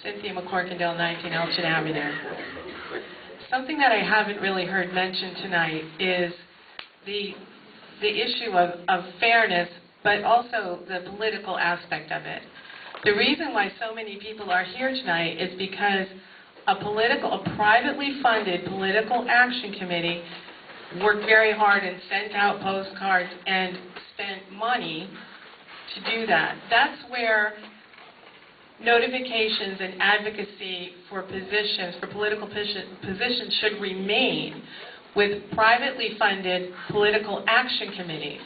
Cynthia McCorkindale, 19 Elgin Avenue. Something that I haven't really heard mentioned tonight is the issue of fairness, but also the political aspect of it. The reason why so many people are here tonight is because a privately funded political action committee worked very hard and sent out postcards and spent money to do that. That's where notifications and advocacy for positions, for political positions, should remain with privately funded political action committees,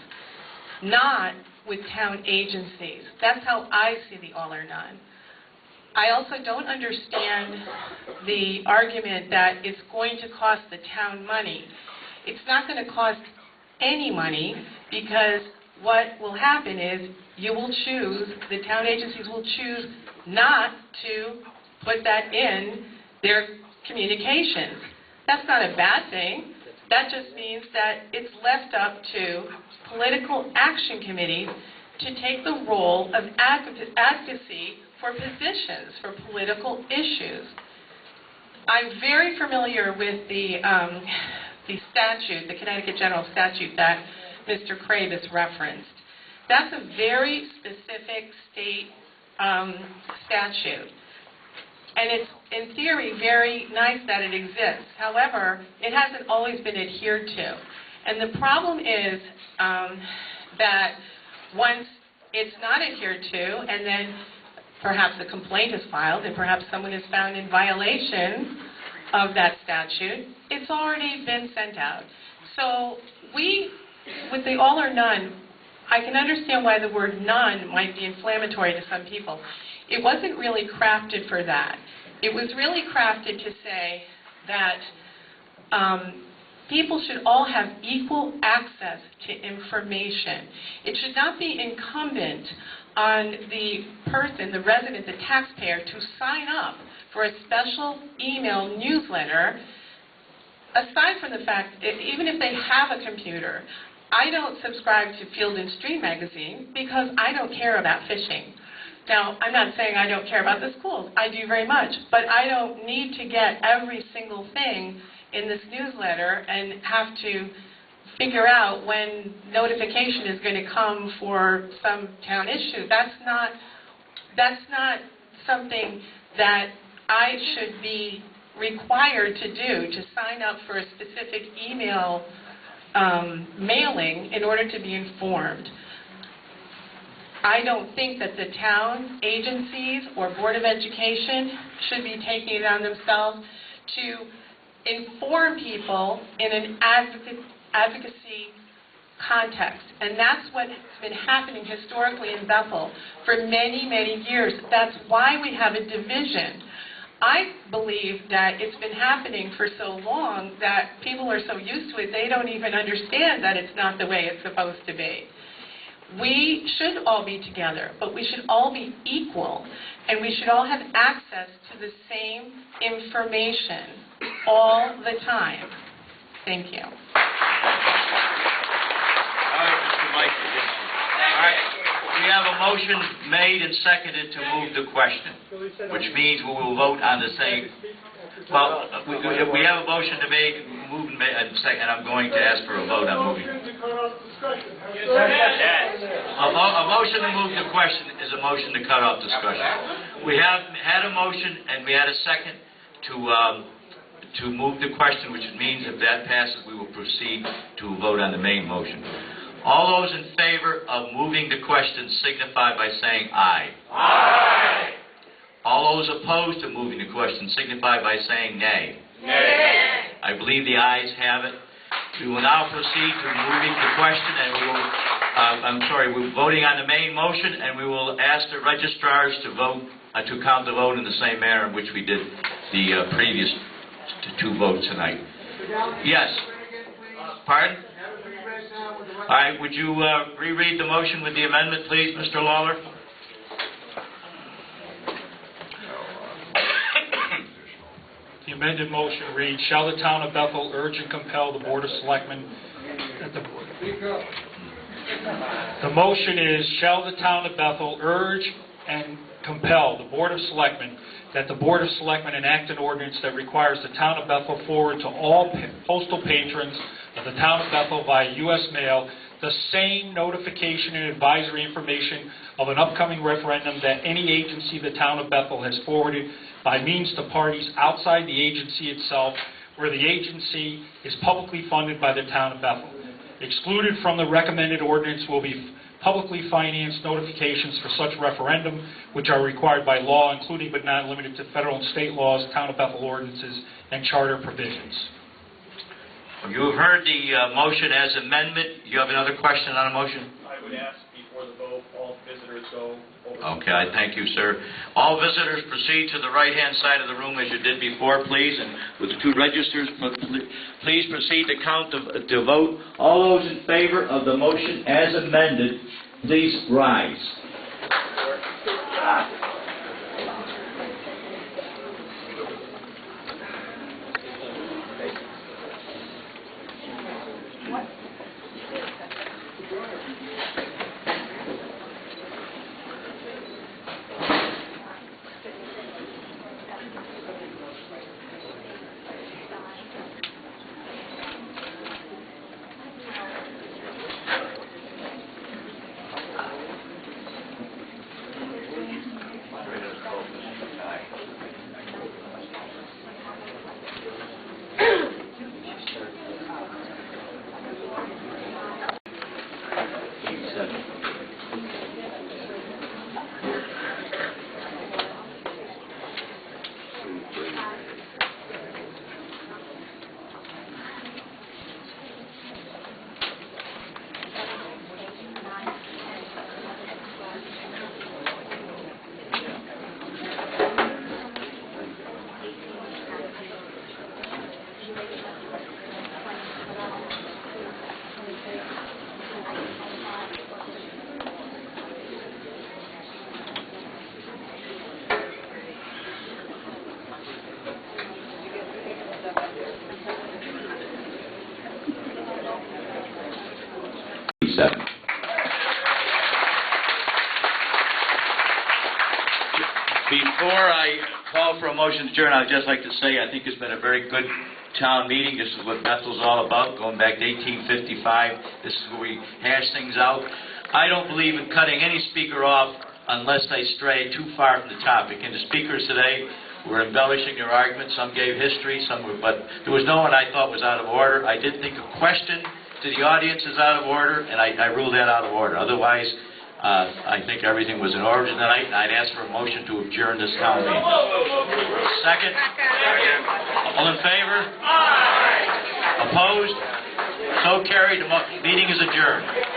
not with town agencies. That's how I see the all or none. I also don't understand the argument that it's going to cost the town money. It's not going to cost any money, because what will happen is you will choose, the town agencies will choose not to put that in their communications. That's not a bad thing. That just means that it's left up to political action committees to take the role of advocacy for positions, for political issues. I'm very familiar with the statute, the Connecticut General Statute that Mr. Kravis referenced. That's a very specific state statute. And it's, in theory, very nice that it exists. However, it hasn't always been adhered to. And the problem is that once it's not adhered to, and then perhaps a complaint is filed, and perhaps someone is found in violation of that statute, it's already been sent out. So with the all or none, I can understand why the word none might be inflammatory to some people. It wasn't really crafted for that. It was really crafted to say that people should all have equal access to information. It should not be incumbent on the person, the resident, the taxpayer, to sign up for a special email newsletter, aside from the fact, even if they have a computer. I don't subscribe to Field and Stream magazine because I don't care about fishing. Now, I'm not saying I don't care about the schools. I do very much. But I don't need to get every single thing in this newsletter and have to figure out when notification is going to come for some town issue. That's not something that I should be required to do, to sign up for a specific email mailing in order to be informed. I don't think that the town agencies or Board of Education should be taking it on themselves to inform people in an advocacy context. And that's what's been happening historically in Bethel for many, many years. That's why we have a division. I believe that it's been happening for so long that people are so used to it, they don't even understand that it's not the way it's supposed to be. We should all be together, but we should all be equal, and we should all have access to the same information all the time. Thank you. All right, Mr. Michael. All right. We have a motion made and seconded to move the question, which means we will vote on the same. Well, we have a motion to move and second. I'm going to ask for a vote on moving. A motion to move the question is a motion to cut off discussion. We have had a motion and we had a second to move the question, which means if that passes, we will proceed to vote on the main motion. All those in favor of moving the question signify by saying aye. Aye. All those opposed to moving the question signify by saying nay. Nay. I believe the ayes have it. We will now proceed to moving the question, and we will, we're voting on the main motion, and we will ask the registrars to vote, to count the vote in the same manner in which we did the previous two votes tonight. Yes. Pardon? All right, would you reread the motion with the amendment, please, Mr. Lawler? The amended motion reads, shall the town of Bethel urge and compel the Board of Selectmen that the motion is, shall the town of Bethel urge and compel the Board of Selectmen that the Board of Selectmen enact an ordinance that requires the town of Bethel forward to all postal patrons of the town of Bethel via U.S. mail the same notification and advisory information of an upcoming referendum that any agency of the town of Bethel has forwarded by means to parties outside the agency itself, where the agency is publicly funded by the town of Bethel. Excluded from the recommended ordinance will be publicly financed notifications for such referendum, which are required by law, including but not limited to federal and state laws, town of Bethel ordinances, and charter provisions. You have heard the motion as amendment. You have another question on a motion? I would ask before the vote, all visitors go over. Okay, I thank you, sir. All visitors proceed to the right-hand side of the room as you did before, please. And with the two registers, please proceed to count to vote. All those in favor of the motion as amended, please rise. Before I call for a motion to adjourn, I'd just like to say I think it's been a very good town meeting. This is what Bethel's all about, going back to 1855. This is where we hash things out. I don't believe in cutting any speaker off unless they stray too far from the topic. And the speakers today were embellishing their arguments. Some gave history, some were, but there was no one I thought was out of order. I did think a question to the audience is out of order, and I ruled that out of order. Otherwise, I think everything was in order tonight, and I'd ask for a motion to adjourn this town meeting. Second? All in favor? Aye. Opposed? So carried. The meeting is adjourned.